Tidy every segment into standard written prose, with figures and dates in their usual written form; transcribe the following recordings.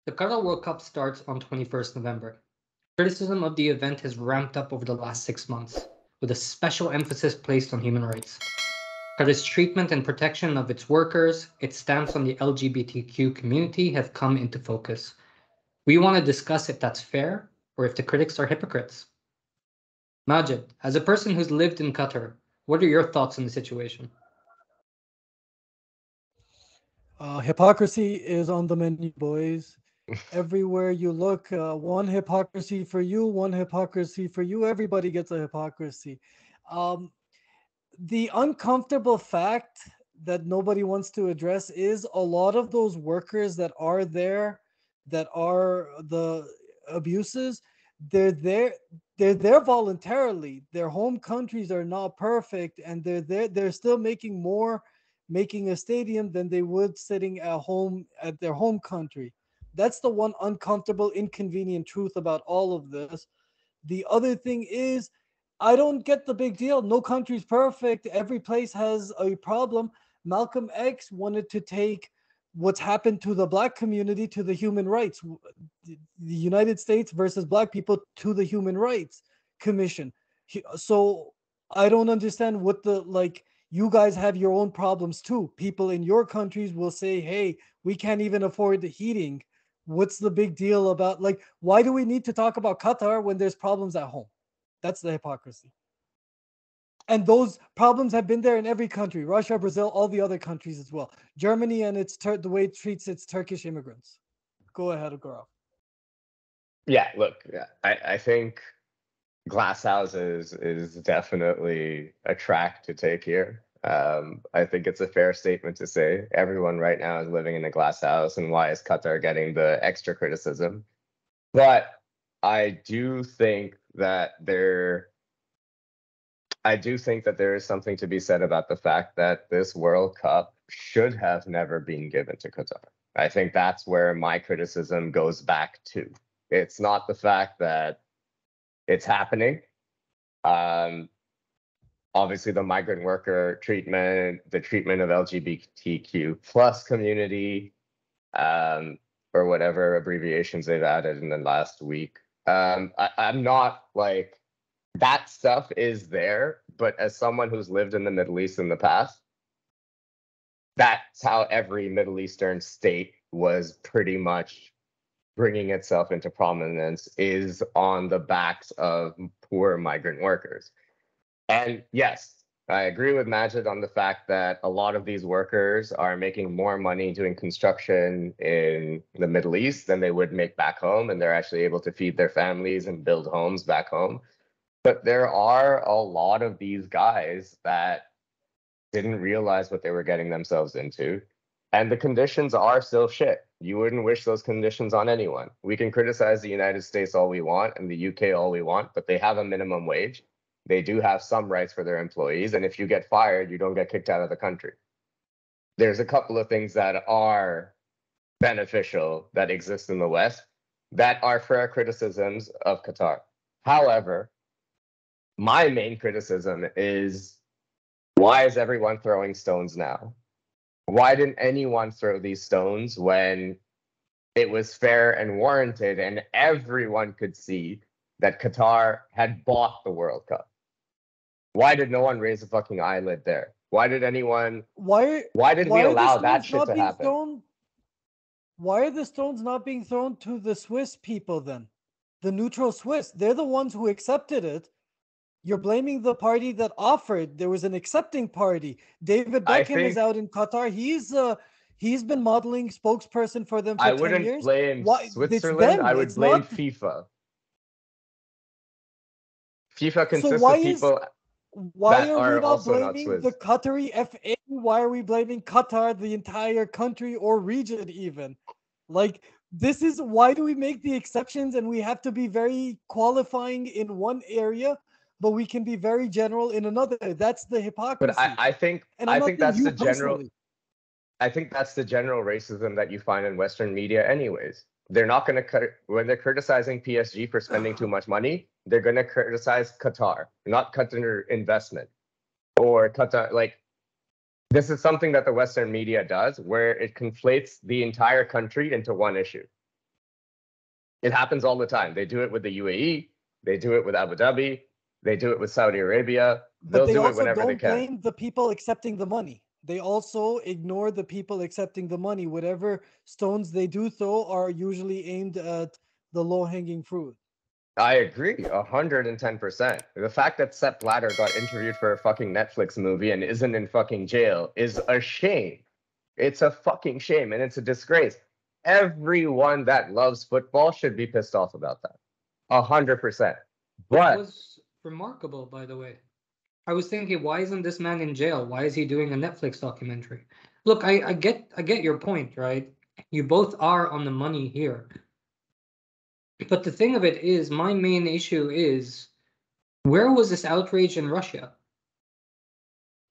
The Qatar World Cup starts on 21st November. Criticism of the event has ramped up over the last 6 months, with a special emphasis placed on human rights. Qatar's treatment and protection of its workers, its stance on the LGBTQ community have come into focus. We want to discuss if that's fair or if the critics are hypocrites. Majid, as a person who's lived in Qatar, what are your thoughts on the situation? Hypocrisy is on the menu, boys. Everywhere you look, one hypocrisy for you, one hypocrisy for you. Everybody gets a hypocrisy. Um, the uncomfortable fact that nobody wants to address is a lot of those workers that are there, that are the abuses, they're there. They're there voluntarily. Their home countries are not perfect, and they're there. They're still making more, making a stadium than they would sitting at home at their home country. That's the one uncomfortable, inconvenient truth about all of this. The other thing is, I don't get the big deal. No country's perfect. Every place has a problem. Malcolm X wanted to take what's happened to the black community to the human rights, the United States versus black people to the Human Rights Commission. So I don't understand what the like. You guys have your own problems too. People in your countries will say, "Hey, we can't even afford the heating. What's the big deal about like why do we need to talk about Qatar when there's problems at home?" That's the hypocrisy. And those problems have been there in every country, Russia, Brazil, all the other countries as well. Germany and the way it treats its Turkish immigrants. Go ahead, Gaurav. Yeah, look, yeah, I think glass houses is definitely a track to take here. I think it's a fair statement to say everyone right now is living in a glass house, and why is Qatar getting the extra criticism? But I do think that there, I do think that there is something to be said about the fact that this World Cup should have never been given to Qatar. I think that's where my criticism goes back to. It's not the fact that it's happening. Um, Obviously, the migrant worker treatment, the treatment of LGBTQ plus community, or whatever abbreviations they've added in the last week. I'm not like that stuff is there, but as someone who's lived in the Middle East in the past, that's how every Middle Eastern state was pretty much bringing itself into prominence, is on the backs of poor migrant workers. And yes, I agree with Majid on the fact that a lot of these workers are making more money doing construction in the Middle East than they would make back home, and they're actually able to feed their families and build homes back home. But there are a lot of these guys that didn't realize what they were getting themselves into. And the conditions are still shit. You wouldn't wish those conditions on anyone. We can criticize the United States all we want and the UK all we want, but they have a minimum wage. They do have some rights for their employees. And if you get fired, you don't get kicked out of the country. There's a couple of things that are beneficial that exist in the West that are fair criticisms of Qatar. However, my main criticism is, why is everyone throwing stones now? Why didn't anyone throw these stones when it was fair and warranted and everyone could see that Qatar had bought the World Cup? Why did no one raise a fucking eyelid there? Why did anyone, why did we Why are the allow that stones shit not to being happen? thrown? Why are the stones not being thrown to the Swiss people then? The neutral Swiss. They're the ones who accepted it. You're blaming the party that offered. There was an accepting party. David I Beckham is think out in Qatar. He's been modeling spokesperson for them for I 10 wouldn't years. blame Why it's Switzerland. them. I would It's blame not. FIFA. FIFA So consists of people why that are we are not also not blaming the Swiss. Qatari FA? Why are we blaming Qatar, the entire country or region even? Like this is why do we make the exceptions and we have to be very qualifying in one area, but we can be very general in another. That's the But hypocrisy. I And I'm not think saying that's you the general personally. I think that's the general racism that you find in Western media, anyways. They're not going to, when they're criticizing PSG for spending too much money, they're going to criticize Qatar, not Qatar investment or Qatar. Like, this is something that the Western media does, where it conflates the entire country into one issue. It happens all the time. They do it with the UAE. They do it with Abu Dhabi. They do it with Saudi Arabia. But They'll they do it also whenever they don't can. blame the people accepting the money. They also ignore the people accepting the money. Whatever stones they do throw are usually aimed at the low-hanging fruit. I agree, 110%. The fact that Sepp Blatter got interviewed for a fucking Netflix movie and isn't in fucking jail is a shame. It's a fucking shame, and it's a disgrace. Everyone that loves football should be pissed off about that. 100%. It But was remarkable, by the way. I was thinking, why isn't this man in jail? Why is he doing a Netflix documentary? Look, I get your point, right? You both are on the money here. But the thing of it is, my main issue is, where was this outrage in Russia?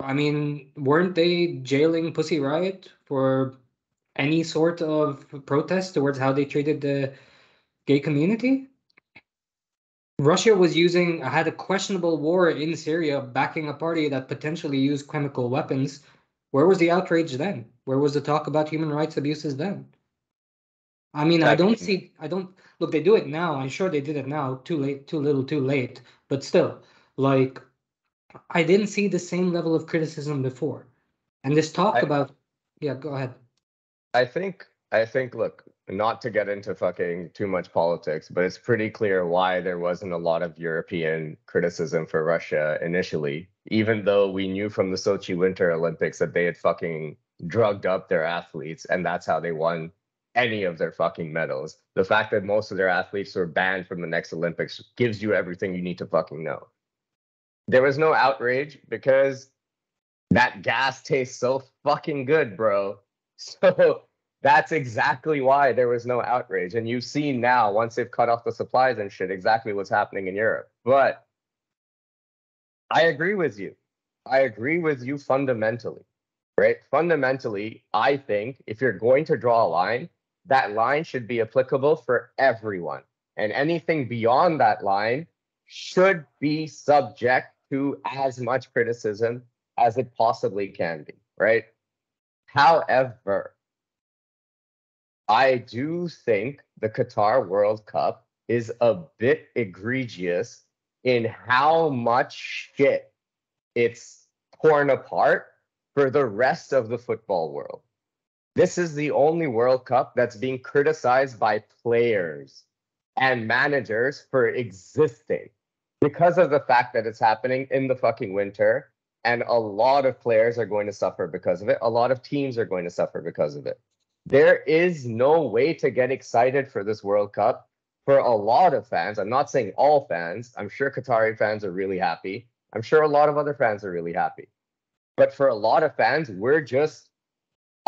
I mean, weren't they jailing Pussy Riot for any sort of protest towards how they treated the gay community? Russia had a questionable war in Syria, backing a party that potentially used chemical weapons. Where was the outrage then? Where was the talk about human rights abuses then? I mean, I don't look, they do it now. I'm sure they did it now. Too late, too little, too late. But still, like, I didn't see the same level of criticism before. And this talk about, yeah, go ahead. I think, look, not to get into fucking too much politics, but it's pretty clear why there wasn't a lot of European criticism for Russia initially, even though we knew from the Sochi Winter Olympics that they had fucking drugged up their athletes, and that's how they won any of their fucking medals. The fact that most of their athletes were banned from the next Olympics gives you everything you need to fucking know. There was no outrage because that gas tastes so fucking good, bro. So that's exactly why there was no outrage. And you've seen now, once they've cut off the supplies and shit, exactly what's happening in Europe. But I agree with you. I agree with you fundamentally, right? Fundamentally, I think if you're going to draw a line, that line should be applicable for everyone. And anything beyond that line should be subject to as much criticism as it possibly can be, right? However, I do think the Qatar World Cup is a bit egregious in how much shit it's torn apart for the rest of the football world. This is the only World Cup that's being criticized by players and managers for existing because of the fact that it's happening in the fucking winter. And a lot of players are going to suffer because of it. A lot of teams are going to suffer because of it. There is no way to get excited for this World Cup for a lot of fans. I'm not saying all fans. I'm sure Qatari fans are really happy. I'm sure a lot of other fans are really happy. But for a lot of fans,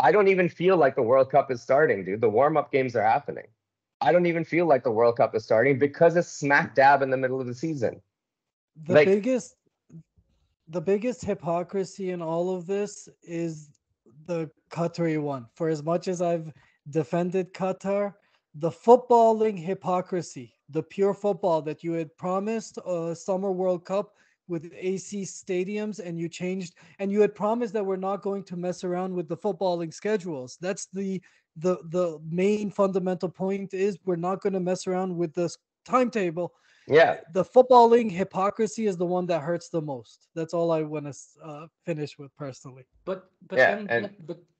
I don't even feel like the World Cup is starting, dude. The warm-up games are happening. I don't even feel like the World Cup is starting because it's smack dab in the middle of the season. The biggest hypocrisy in all of this is the Qatari one. For as much as I've defended Qatar, the footballing hypocrisy, the pure football that you had promised a summer World Cup with AC stadiums, and you changed, and you had promised that we're not going to mess around with the footballing schedules. That's the main fundamental point, is we're not going to mess around with this timetable. Yeah. The footballing hypocrisy is the one that hurts the most. That's all I want to finish with personally. But Yeah, then,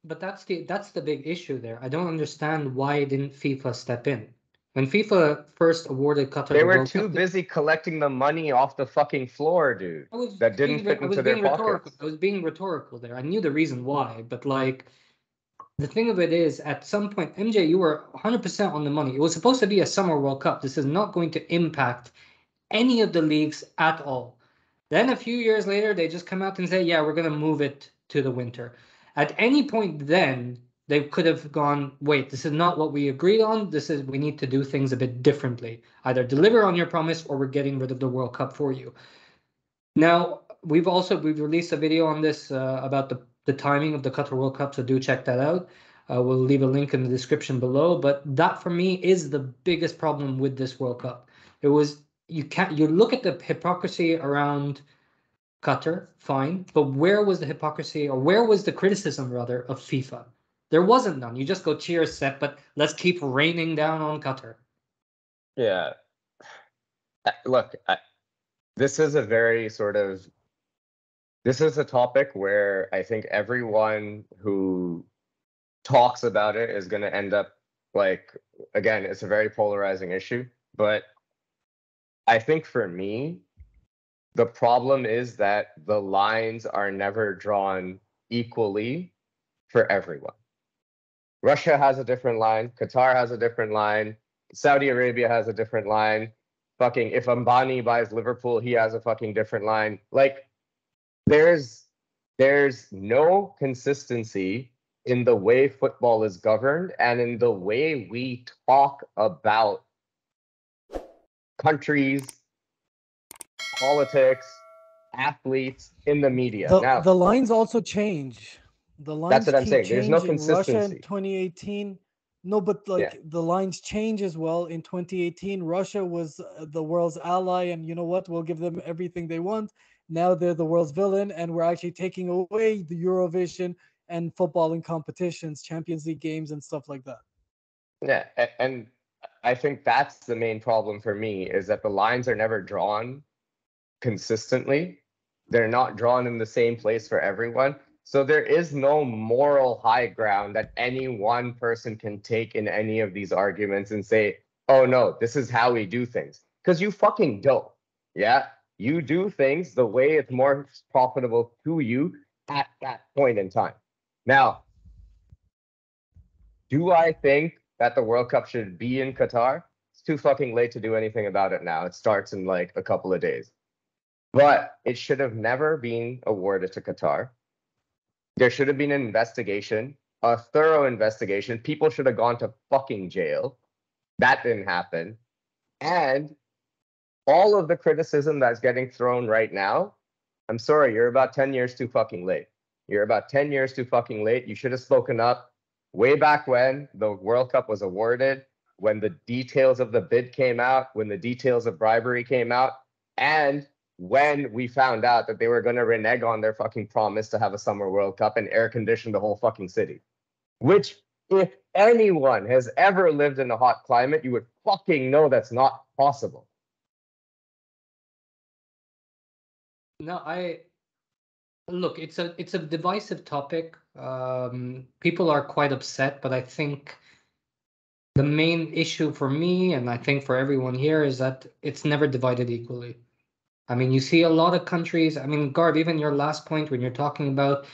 but that's the big issue there. I don't understand why didn't FIFA step in when FIFA first awarded Qatar they the were World too Cup. busy collecting the money off the fucking floor, dude. That didn't fit into their pockets. I was being rhetorical there. I knew the reason why, but like, the thing of it is, at some point, MJ, you were 100% on the money. It was supposed to be a summer World Cup. This is not going to impact any of the leagues at all. Then a few years later, they just come out and say, yeah, we're going to move it to the winter. At any point then, they could have gone, wait, this is not what we agreed on. We need to do things a bit differently. Either deliver on your promise or we're getting rid of the World Cup for you. Now, we've released a video on this about the timing of the Qatar World Cup, so do check that out. We'll leave a link in the description below. But that, for me, is the biggest problem with this World Cup. You look at the hypocrisy around Qatar, fine, but where was the hypocrisy, or where was the criticism, rather, of FIFA? There wasn't none. You just go, cheers, Sepp, but let's keep raining down on Qatar. Yeah. Look, this is a very sort of this is a topic where I think everyone who talks about it is going to end up like, again, it's a very polarizing issue. But I think for me, the problem is that the lines are never drawn equally for everyone. Russia has a different line. Qatar has a different line. Saudi Arabia has a different line. Fucking, if Ambani buys Liverpool, he has a fucking different line. Like, there's no consistency in the way football is governed and in the way we talk about countries, politics, athletes in the media. Now, The lines also change. The that's lines what I'm keep saying. There's no changing. Russia in consistency. 2018. No, but like Yeah. the lines change as well. In 2018, Russia was the world's ally, and you know what? We'll give them everything they want. Now they're the world's villain, and we're actually taking away the Eurovision and footballing competitions, Champions League games, and stuff like that. Yeah, and I think that's the main problem for me is that the lines are never drawn consistently. They're not drawn in the same place for everyone. So there is no moral high ground that any one person can take in any of these arguments and say, oh no, this is how we do things. Because you fucking don't. Yeah. You do things the way it's more profitable to you at that point in time. Now, do I think that the World Cup should be in Qatar? It's too fucking late to do anything about it now. It starts in like a couple of days. But it should have never been awarded to Qatar. There should have been an investigation, a thorough investigation. People should have gone to fucking jail. That didn't happen. And all of the criticism that's getting thrown right now, I'm sorry, you're about 10 years too fucking late. You're about 10 years too fucking late. You should have spoken up way back when the World Cup was awarded, when the details of the bid came out, when the details of bribery came out, and when we found out that they were going to renege on their fucking promise to have a summer World Cup and air condition the whole fucking city. Which, if anyone has ever lived in a hot climate, you would fucking know that's not possible. No, look, it's a divisive topic. People are quite upset, but I think the main issue for me, and I think for everyone here, is that it's never divided equally. I mean, you see a lot of countries. I mean, Garb, even your last point when you're talking about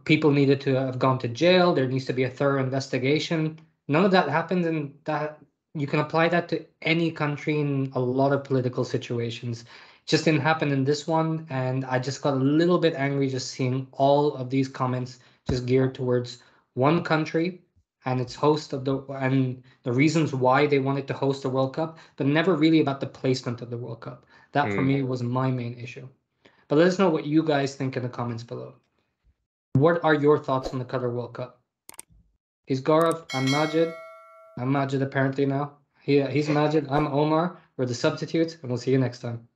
people needed to have gone to jail, there needs to be a thorough investigation. None of that happens, and that you can apply that to any country in a lot of political situations. Just didn't happen in this one, and I just got a little bit angry just seeing all of these comments just geared towards one country and its host of and the reasons why they wanted to host the World Cup, but never really about the placement of the World Cup. That for me was my main issue. But let us know what you guys think in the comments below. What are your thoughts on the Qatar World Cup? He's Gaurav, I'm Majid. I'm Majid apparently now. He's Majid, I'm Omar. We're the substitutes, and we'll see you next time.